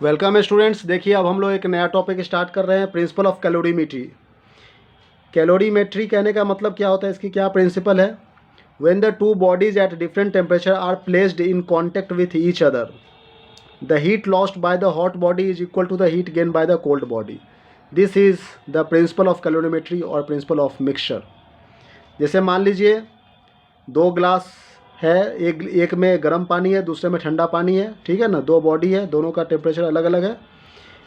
Welcome students. देखिए अब हम लोग एक नया टॉपिक स्टार्ट कर रहे हैं, प्रिंसिपल ऑफ कैलोरीमेट्री। कैलोरीमेट्री कहने का मतलब क्या होता है, इसकी क्या प्रिंसिपल है। When the two bodies at different temperature are placed in contact with each other, the heat lost by the hot body is equal to the heat gain by the cold body. This is the principle of calorimetry और principle of mixture. जैसे मान लीजिए दो glass है, एक में गर्म पानी है, दूसरे में ठंडा पानी है, ठीक है ना। दो बॉडी है, दोनों का टेम्परेचर अलग अलग है।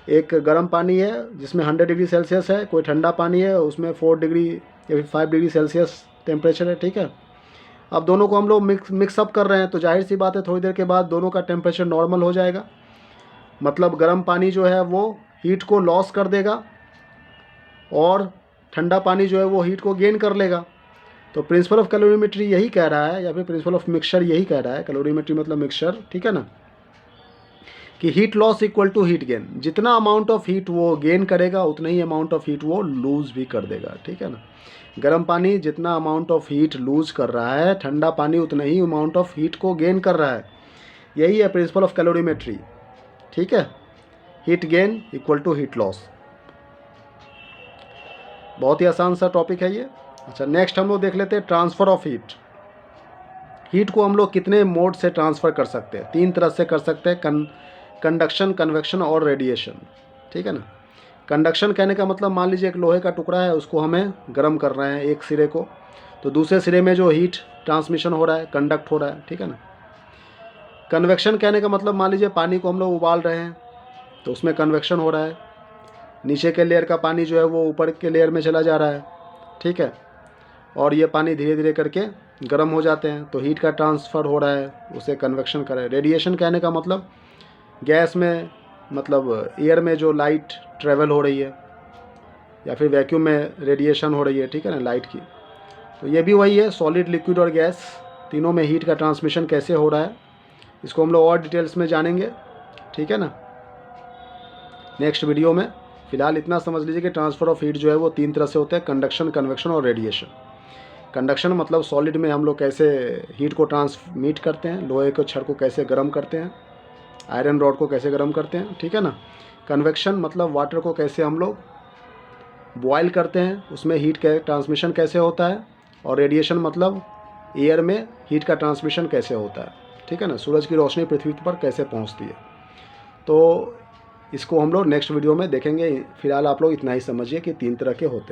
एक गर्म पानी है जिसमें 100 डिग्री सेल्सियस है, कोई ठंडा पानी है उसमें 4 डिग्री या फिर 5 डिग्री सेल्सियस टेम्परेचर है, ठीक है। अब दोनों को हम लोग मिक्सअप कर रहे हैं तो जाहिर सी बात है थोड़ी देर के बाद दोनों का टेम्परेचर नॉर्मल हो जाएगा। मतलब गर्म पानी जो है वो हीट को लॉस कर देगा और ठंडा पानी जो है वो हीट को गेन कर लेगा। तो प्रिंसिपल ऑफ कैलोरीमेट्री यही कह रहा है, या फिर प्रिंसिपल ऑफ मिक्सचर यही कह रहा है। कैलोरीमेट्री मतलब मिक्सचर, ठीक है ना, कि heat loss equal to heat gain. जितना अमाउंट ऑफ हीट वो गेन करेगा उतना ही अमाउंट ऑफ हीट वो लूज़ भी कर देगा, ठीक है ना। गर्म पानी जितना अमाउंट ऑफ हीट लूज़ कर रहा है, ठंडा पानी उतना ही अमाउंट ऑफ हीट को गेन कर रहा है। यही है प्रिंसिपल ऑफ कैलोरीमेट्री, ठीक है। Heat gain equal to heat loss. बहुत ही आसान सा टॉपिक है ये। अच्छा, नेक्स्ट हम लोग देख लेते हैं ट्रांसफ़र ऑफ हीट। हीट को हम लोग कितने मोड से ट्रांसफ़र कर सकते हैं। 3 तरह से कर सकते हैं, कंडक्शन, कन्वेक्शन और रेडिएशन, ठीक है ना। कंडक्शन कहने का मतलब मान लीजिए एक लोहे का टुकड़ा है, उसको हमें गर्म कर रहे हैं एक सिरे को, तो दूसरे सिरे में जो हीट ट्रांसमिशन हो रहा है, कंडक्ट हो रहा है, ठीक है ना। कन्वेक्शन कहने का मतलब मान लीजिए पानी को हम लोग उबाल रहे हैं तो उसमें कन्वेक्शन हो रहा है, नीचे के लेयर का पानी जो है वो ऊपर के लेयर में चला जा रहा है, ठीक है। और ये पानी धीरे धीरे करके गर्म हो जाते हैं तो हीट का ट्रांसफ़र हो रहा है, उसे कन्वेक्शन कर रहा है। रेडिएशन कहने का मतलब गैस में, मतलब एयर में जो लाइट ट्रेवल हो रही है, या फिर वैक्यूम में रेडिएशन हो रही है, ठीक है ना, लाइट की। तो ये भी वही है, सॉलिड, लिक्विड और गैस तीनों में हीट का ट्रांसमिशन कैसे हो रहा है, इसको हम लोग और डिटेल्स में जानेंगे, ठीक है ना, नेक्स्ट वीडियो में। फ़िलहाल इतना समझ लीजिए कि ट्रांसफ़र ऑफ हीट जो है वो 3 तरह से होता है, कंडक्शन, कन्वेक्शन और रेडिएशन। कंडक्शन मतलब सॉलिड में हम लोग कैसे हीट को ट्रांसमिट करते हैं, लोहे के छड़ को कैसे गर्म करते हैं, आयरन रॉड को कैसे गर्म करते हैं, ठीक है ना। कन्वेक्शन मतलब वाटर को कैसे हम लोग बॉयल करते हैं, उसमें हीट का ट्रांसमिशन कैसे होता है। और रेडिएशन मतलब एयर में हीट का ट्रांसमिशन कैसे होता है, ठीक है ना, सूरज की रोशनी पृथ्वी पर कैसे पहुंचती है। तो इसको हम लोग नेक्स्ट वीडियो में देखेंगे। फिलहाल आप लोग इतना ही समझिए कि 3 तरह के होते हैं।